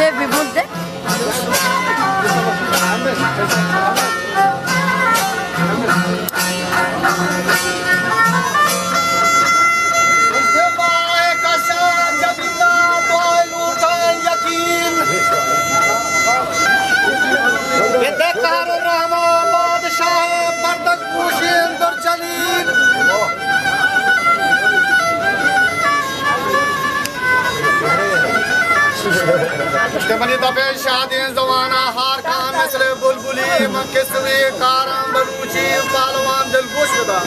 Şey bir burada. Money दफे शादी जवाना हार खान मिसले बुलबुली मकिसवी कारम बलूची पालवान दिलगुश दा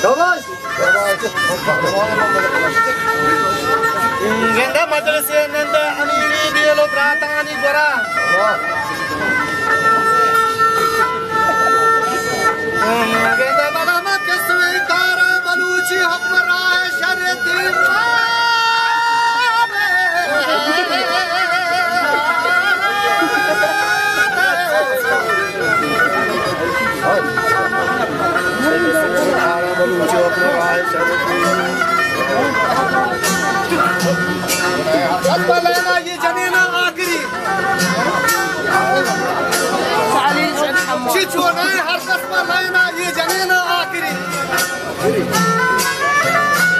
जिंदा मजलिस नंद अमीरी बेलो ब्रातानी गोरा जिंदा बला मकिसवी कारम बलूची हमरा शरीयती लेना ये जनीना आखिरी छोड़ना है हर कस्मा लेना ये जनीना आखिरी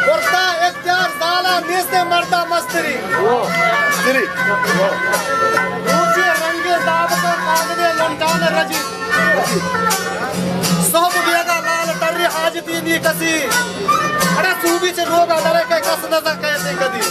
वर्ता इख्तियार दाला मिस्ते मर्दा मस्तरी ऊंचे रंगे दाब को कागने लंटाने रजी सोब बेगा लाल तर्री हाजती नी कसी अरे सूबी चे लोग अदरे के कस नजर कहते कदी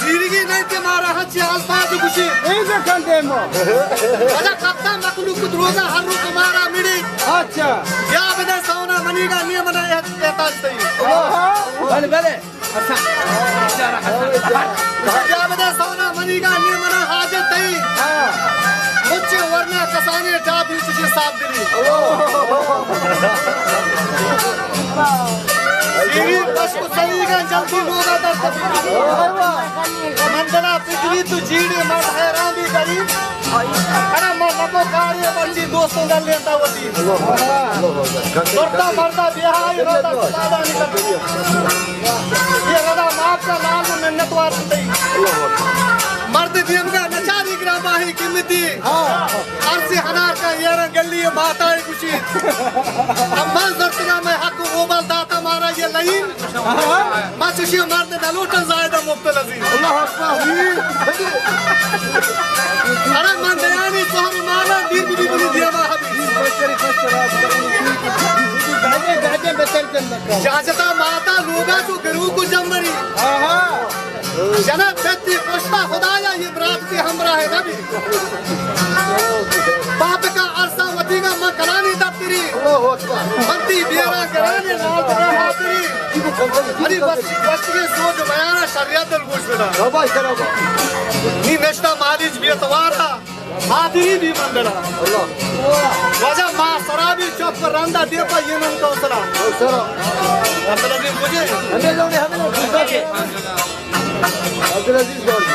Sirigi nanti marah haji alfaz kushi. Ini kan demo. Ada kata makhluk droga haru kemara midi. Acha. Ya beda sauna maniga niya mana ya tahu. Bale bale. Ya beda sauna maniga niya mana hajat tahu. Mucce warna kasane jab kushi saab dili. Siri pas kusaliga jaldi loga dar. Mandhana पिछली तू जीड़ी मत हैरान भी करी अरे मतो कार्य बच्ची दोस्तों का लेता होती करता मरता बिहाई रोता सादा निकल ये रदा माप का लाल मिन्नत वारती मर्द दियम का नचारी ग्रामा ही कीमती अर्सी हनार का यार गली माता है कुछ अम्मा जर्तना में हक ओबल दाता मारा ये लाइन माचुशी मर्द नलूटन जायदा मुफ्तल अजीज अरे मंदयानी सोहम माला दीर भी बनी दिया माहबी जाजता माता लोगा तो गरू को जमरी जना व्यक्ति पुष्पा खुदाया ये बरात के हमरा है नबी बाप का अरसा वती का मां करानी दफ्तरी मंती बियारा कराने नाल तेरा हाथरी अरे बस के सोच बयाना शरियत दल गोश बेटा Rabay karaba. नी नष्टा मालिज भी तवारा हाथरी भी मंदरा Allah. वजह मां शराबी चौक पर रंदा दे पर ये नन का उसरा Sara. मतलब ये मुझे Hame lone Abdulaziz Gazi.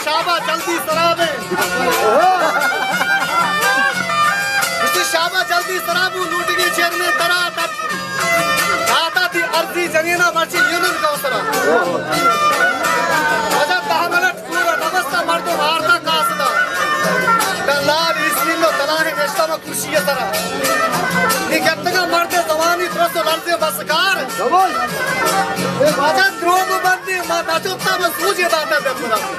शाबा जल्दी सराबे शाबा जल्दी सराबू लूट गई चेर में तरा दाता थी अर्जी जनीना मर्ची यूनियन का उसरा वजह तहमलत पूरा नमस्ता मर्दो वार्ता कासदा दलाल इसलिए तलाहे नेस्ता में खुशी है तरा ये कहते हैं मर्दे जवानी तरस लड़ते बसकार वजह द्रोग बंदी माँ नाचुता में सूझे दाता दे पूरा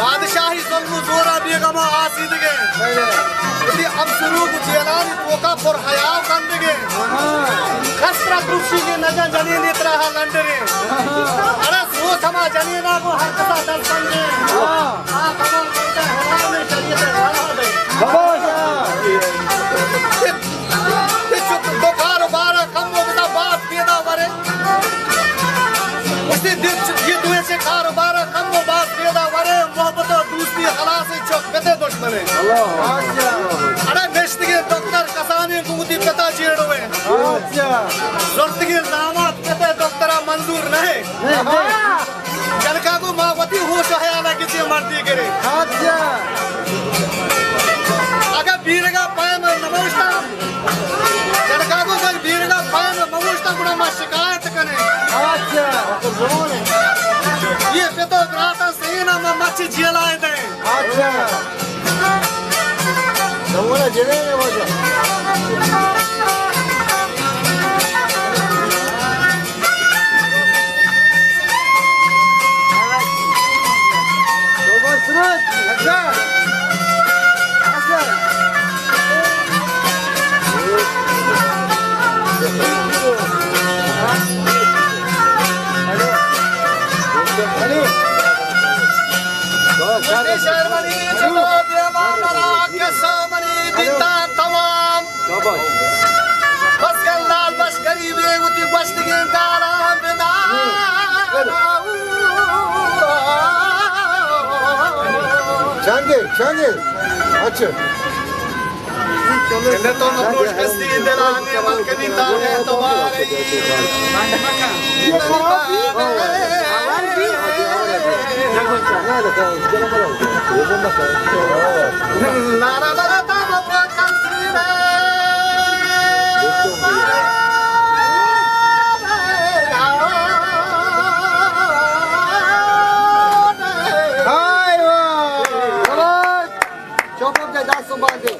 बादशाही ज़ुल्म ज़ोरा बेगमा आसीदगे यदि अब शुरू जेलानी पोका पर हयाव कंदगे खसरा कृषि के नजर जनी नेत्रा हा लंडरे अरे सोच हमा जनीना को हर कथा दल संगे आ कमल करता हवा में चलिए हवा दे बाबा तो कारोबार कम होता बात पेदा वरे उसी दिन ये दुए से कारोबार कम हो बात पेदा वरे मोहब्बत दूसरी खलास चौक कते दुश्मने अरे बेश्त के डॉक्टर कसाने गुमती पता चेड़ हुए जरूरत के दामाद कते डॉक्टरा मंजूर नहीं जनका को मावती हो चाहे किसी मर्दी करे अगर बीरगा पाए में नमोस्ता जनका को जब बीरगा पाए में नमोस्ता गुना में शिकायत करे ये तो रात सेना में मच्छी जेलाए दे नमूना जेले में मौजूद की शर्मनी चलो देवानरा के सोमनी दिता तमाम बस कर लाल बस गरीबे उती बस के गारा बिना Cangil. Açın. कहने तो मखरूश कस्ती दिलाने मन के बिता है तुम्हारे नारा नारा तब कंत्री Çok güzel dans sobandı.